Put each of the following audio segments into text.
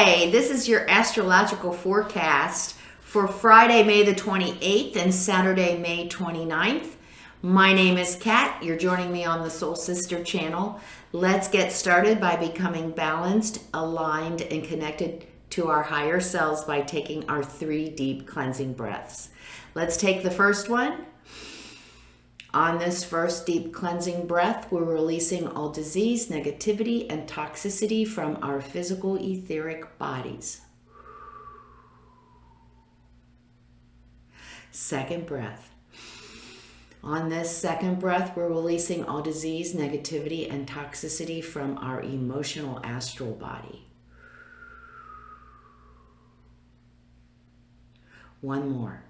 Hi, this is your astrological forecast for Friday, May the 28th and Saturday, May 29th. My name is Kat. You're joining me on the Soul Sister channel. Let's get started by becoming balanced, aligned, and connected to our higher selves by taking our 3 deep cleansing breaths. Let's take the first one. On this first deep cleansing breath, we're releasing all disease, negativity, and toxicity from our physical etheric bodies. Second breath. On this second breath, we're releasing all disease, negativity, and toxicity from our emotional astral body. One more.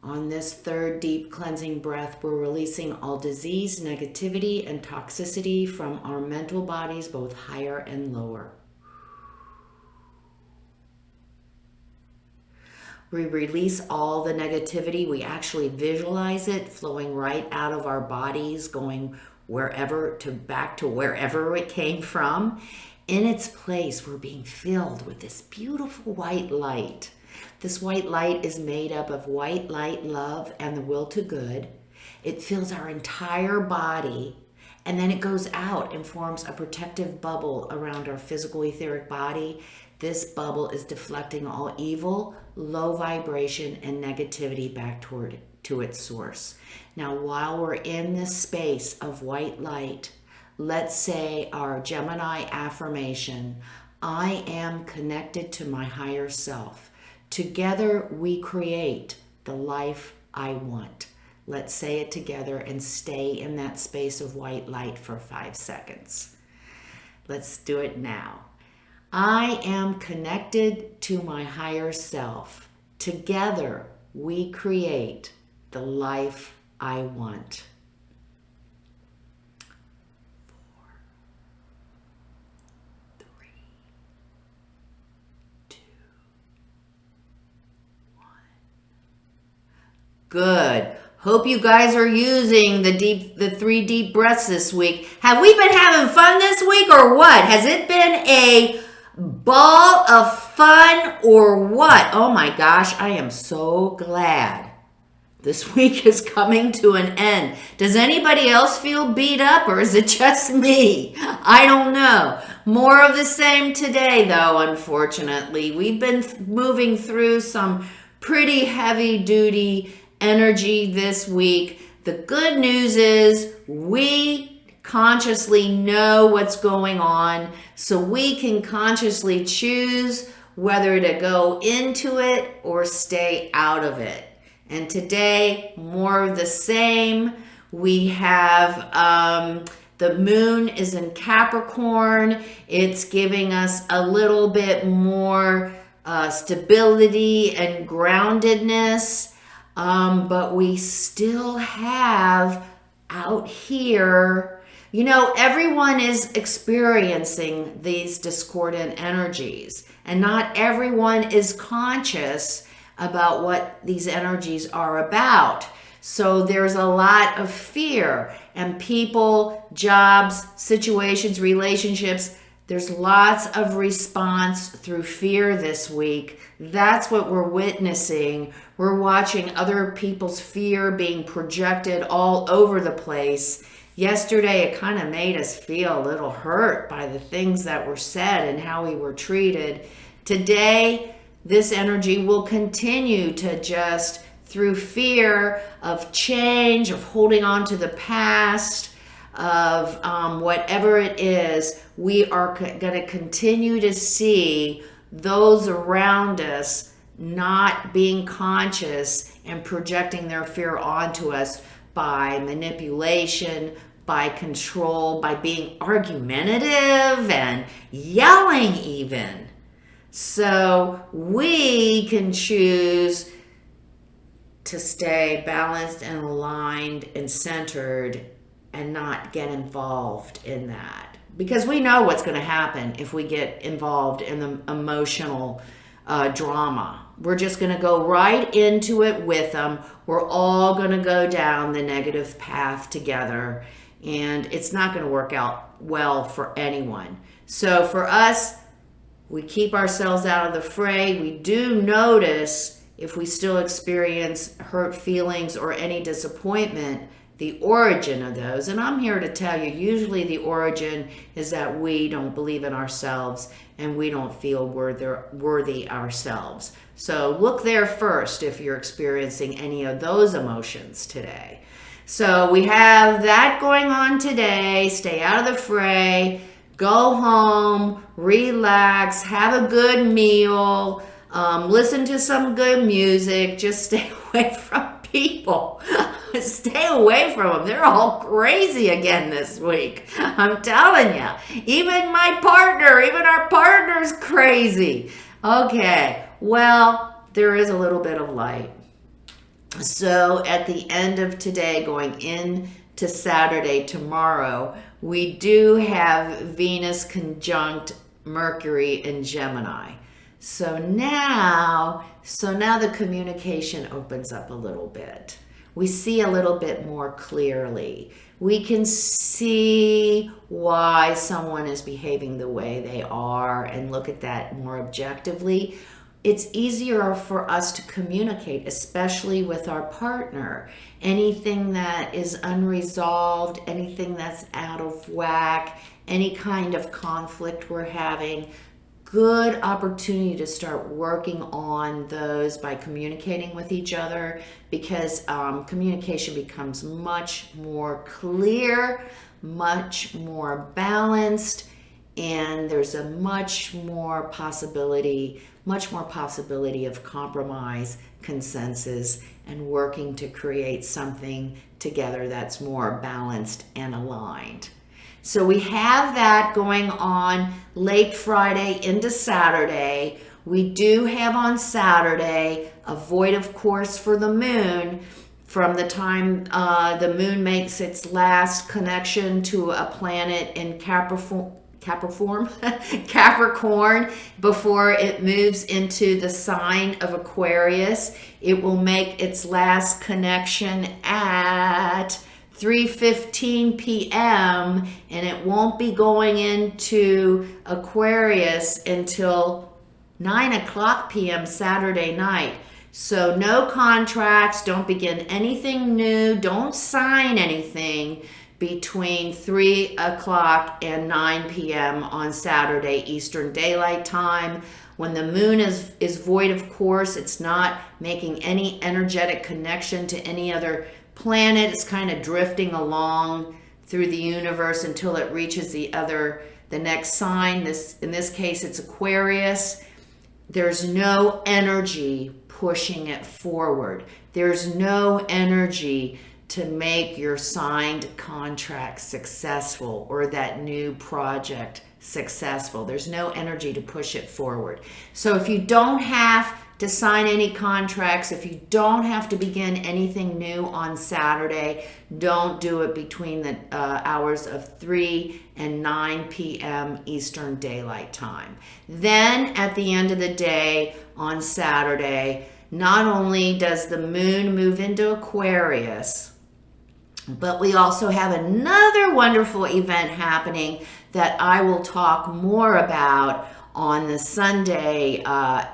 On this third deep cleansing breath, we're releasing all disease, negativity, and toxicity from our mental bodies, both higher and lower. We release all the negativity. We actually visualize it flowing right out of our bodies, going back to wherever it came from. In its place, we're being filled with this beautiful white light. This white light is made up of white light, love, and the will to good. It fills our entire body, and then it goes out and forms a protective bubble around our physical etheric body. This bubble is deflecting all evil, low vibration, and negativity back to its source. Now, while we're in this space of white light, let's say our Gemini affirmation, I am connected to my higher self. Together we create the life I want. Let's say it together and stay in that space of white light for 5 seconds. Let's do it now. I am connected to my higher self. Together we create the life I want. 4, 3, 2, Good. Hope you guys are using the 3 deep breaths this week. Have we been having fun this week or what? Has it been a ball of fun or what? Oh my gosh, I am so glad this week is coming to an end. Does anybody else feel beat up or is it just me? I don't know. More of the same today though, unfortunately. We've been moving through some pretty heavy duty energy this week. The good news is we consciously know what's going on, so we can consciously choose whether to go into it or stay out of it. And today, more of the same. We have the moon is in Capricorn. It's giving us a little bit more stability and groundedness. But we still have out here, everyone is experiencing these discordant energies, and not everyone is conscious about what these energies are about. So there's a lot of fear, and people, jobs, situations, relationships, there's lots of response through fear this week. That's what we're witnessing. We're watching other people's fear being projected all over the place. Yesterday, it kind of made us feel a little hurt by the things that were said and how we were treated. Today, this energy will continue to just, through fear of change, of holding on to the past, of whatever it is, we are going to continue to see those around us not being conscious and projecting their fear onto us by manipulation, by control, by being argumentative and yelling even. So we can choose to stay balanced and aligned and centered and not get involved in that. Because we know what's going to happen if we get involved in the emotional drama. We're just going to go right into it with them. We're all going to go down the negative path together, and it's not going to work out well for anyone. So for us, We keep ourselves out of the fray. We do notice if we still experience hurt feelings or any disappointment, the origin of those. And I'm here to tell you, usually the origin is that we don't believe in ourselves and we don't feel worthy ourselves. So look there first if you're experiencing any of those emotions today. So we have that going on today. Stay out of the fray. Go home, relax, have a good meal, listen to some good music. Just stay away from people. Stay away from them. They're all crazy again this week. I'm telling you. Even my partner, even our partner's crazy. Okay, well, there is a little bit of light. So at the end of today, going into Saturday, tomorrow, we do have Venus conjunct Mercury in Gemini. So now the communication opens up a little bit. We see a little bit more clearly. We can see why someone is behaving the way they are and look at that more objectively. It's easier for us to communicate, especially with our partner. Anything that is unresolved, anything that's out of whack, any kind of conflict we're having, good opportunity to start working on those by communicating with each other, because communication becomes much more clear, much more balanced, and there's a much more possibility of compromise, consensus, and working to create something together that's more balanced and aligned. So we have that going on late Friday into Saturday. We do have on Saturday a void of course for the moon from the time the moon makes its last connection to a planet in Capricorn before it moves into the sign of Aquarius. It will make its last connection at 3:15 p.m. and it won't be going into Aquarius until 9 o'clock p.m. Saturday night. So no contracts, don't begin anything new, don't sign anything between 3 o'clock and 9 p.m. on Saturday Eastern Daylight Time. When the moon is void of course, it's not making any energetic connection to any other planet. It's kind of drifting along through the universe until it reaches the next sign. In this case, it's Aquarius. There's no energy pushing it forward. There's no energy to make your signed contract successful or that new project successful. There's no energy to push it forward. So if you don't have to sign any contracts, if you don't have to begin anything new on Saturday, don't do it between the hours of 3 and 9 p.m. Eastern Daylight Time. Then at the end of the day on Saturday, not only does the moon move into Aquarius, but we also have another wonderful event happening that I will talk more about on the Sunday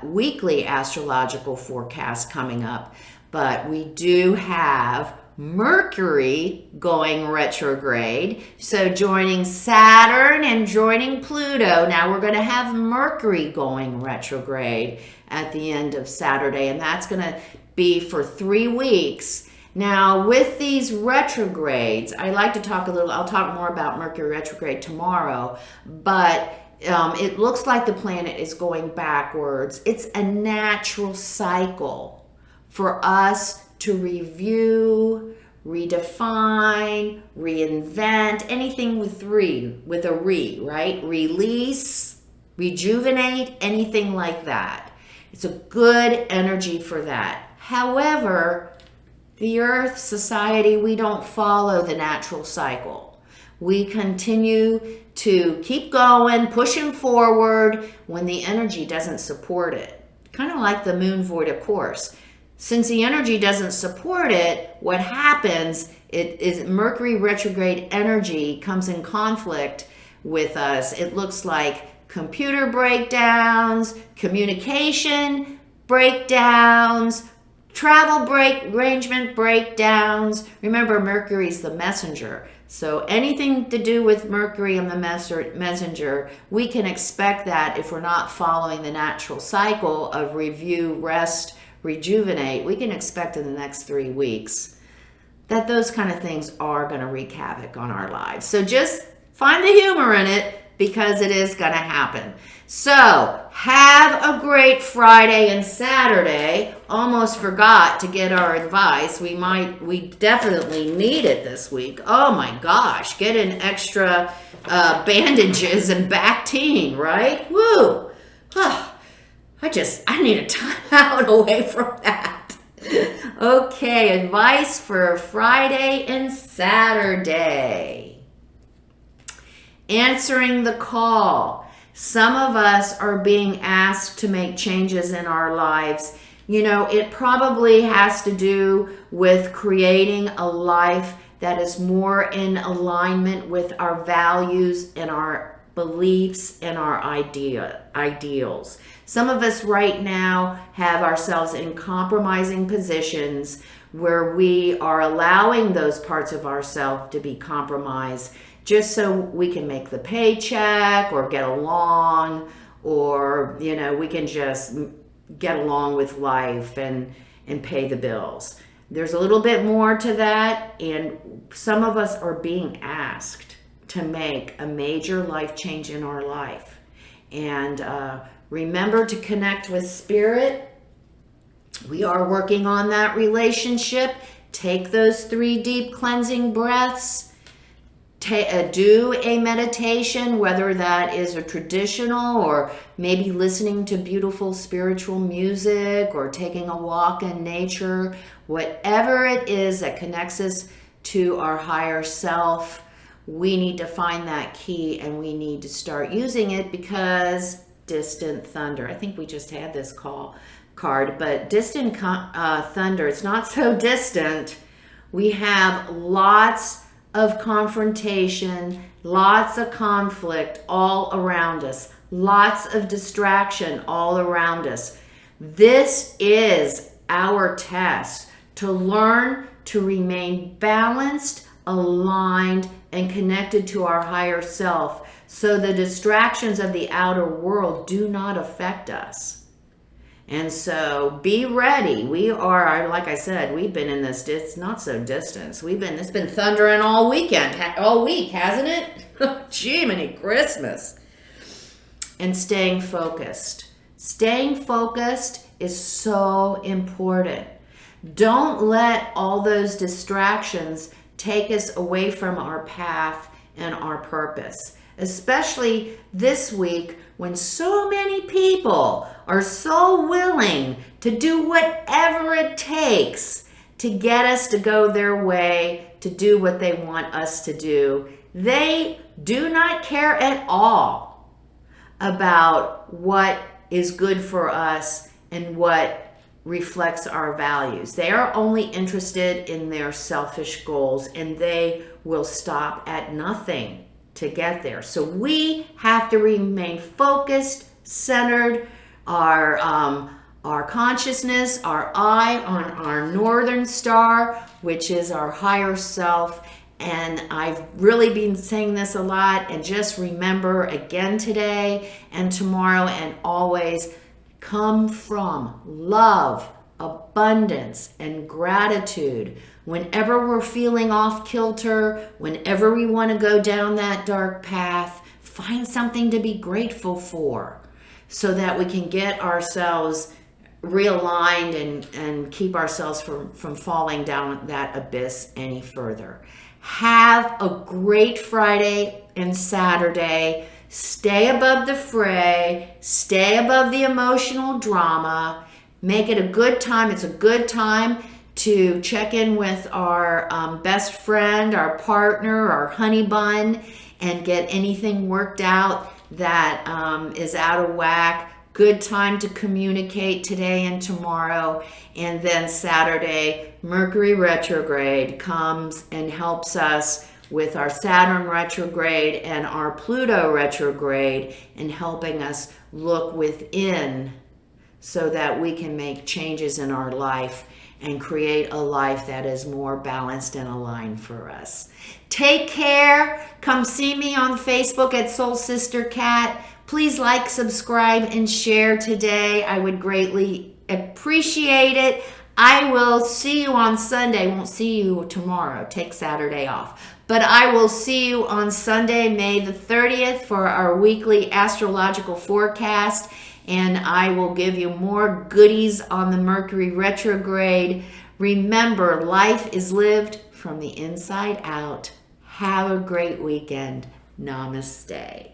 weekly astrological forecast coming up. But we do have Mercury going retrograde. So joining Saturn and joining Pluto. Now we're going to have Mercury going retrograde at the end of Saturday, and that's going to be for 3 weeks. Now, with these retrogrades, I like to talk I'll talk more about Mercury retrograde tomorrow, but it looks like the planet is going backwards. It's a natural cycle for us to review, redefine, reinvent, anything with a right? Release, rejuvenate, anything like that. It's a good energy for that. However, the Earth society, we don't follow the natural cycle. We continue to keep going, pushing forward when the energy doesn't support it. Kind of like the moon void of course. Since the energy doesn't support it, what happens is Mercury retrograde energy comes in conflict with us. It looks like computer breakdowns, communication breakdowns, travel arrangement breakdowns. Remember, Mercury's the messenger. So anything to do with Mercury and the messenger, we can expect that if we're not following the natural cycle of review, rest, rejuvenate, we can expect in the next 3 weeks that those kind of things are going to wreak havoc on our lives. So just find the humor in it, because it is going to happen. So have a great Friday and Saturday. Almost forgot to get our advice. We definitely need it this week. Oh my gosh, get in extra bandages and Bactine, right? Woo! I need a time out away from that. Okay, advice for Friday and Saturday. Answering the call. Some of us are being asked to make changes in our lives. You know, it probably has to do with creating a life that is more in alignment with our values and our beliefs and our ideals. Some of us right now have ourselves in compromising positions where we are allowing those parts of ourselves to be compromised just so we can make the paycheck or get along, or, you know, we can just get along with life and pay the bills. There's a little bit more to that, and some of us are being asked to make a major life change in our life. And remember to connect with Spirit. We are working on that relationship. Take those 3 deep cleansing breaths. Do a meditation, whether that is a traditional or maybe listening to beautiful spiritual music or taking a walk in nature. Whatever it is that connects us to our higher self, we need to find that key and we need to start using it, because distant thunder. I think we just had this card, but distant thunder, it's not so distant. We have lots of confrontation, lots of conflict all around us, lots of distraction all around us. This is our test to learn to remain balanced, aligned, and connected to our higher self, so the distractions of the outer world do not affect us. And so be ready. We are, like I said, we've been in this, it's not so distance. It's been thundering all week, hasn't it? Jiminy Christmas. And staying focused. Staying focused is so important. Don't let all those distractions take us away from our path and our purpose, especially this week when so many people are so willing to do whatever it takes to get us to go their way, to do what they want us to do. They do not care at all about what is good for us and what reflects our values. They are only interested in their selfish goals, and they will stop at nothing to get there. So we have to remain focused, centered, our consciousness, our eye on our northern star, which is our higher self. And I've really been saying this a lot, and just remember again today and tomorrow and always, come from love, abundance, and gratitude. Whenever we're feeling off kilter, whenever we want to go down that dark path, find something to be grateful for, so that we can get ourselves realigned and keep ourselves from falling down that abyss any further. Have a great Friday and Saturday. Stay above the fray. Stay above the emotional drama. Make it a good time. It's a good time to check in with our best friend, our partner, our honey bun, and get anything worked out that is out of whack. Good time to communicate today and tomorrow. And then Saturday, Mercury retrograde comes and helps us with our Saturn retrograde and our Pluto retrograde, and helping us look within so that we can make changes in our life and create a life that is more balanced and aligned for us. Take care. Come see me on Facebook at Soul Sister Cat. Please like, subscribe, and share today. I would greatly appreciate it. I will see you on Sunday. Won't see you tomorrow. Take Saturday off. But I will see you on Sunday, May the 30th, for our weekly astrological forecast. And I will give you more goodies on the Mercury retrograde. Remember, life is lived from the inside out. Have a great weekend. Namaste.